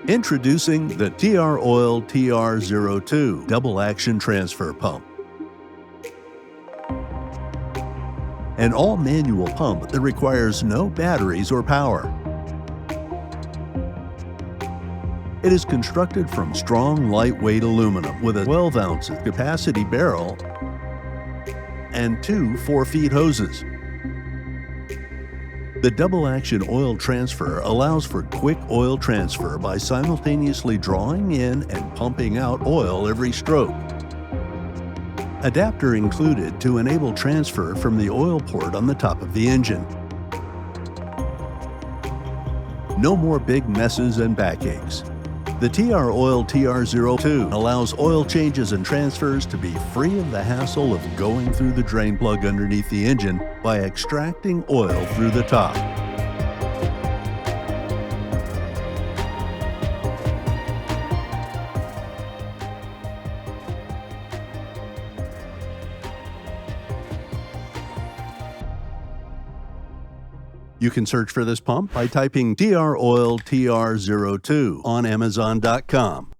Introducing the TROILTR02 Double Action Transfer Pump. An all-manual pump that requires no batteries or power. It is constructed from strong, lightweight aluminum with a 12-ounce capacity barrel and two 4-feet hoses. The double-action oil transfer allows for quick oil transfer by simultaneously drawing in and pumping out oil every stroke. Adapter included to enable transfer from the oil port on the top of the engine. No more big messes and backaches. The TROILTR02 allows oil changes and transfers to be free of the hassle of going through the drain plug underneath the engine by extracting oil through the top. You can search for this pump by typing TROILTR02 on Amazon.com.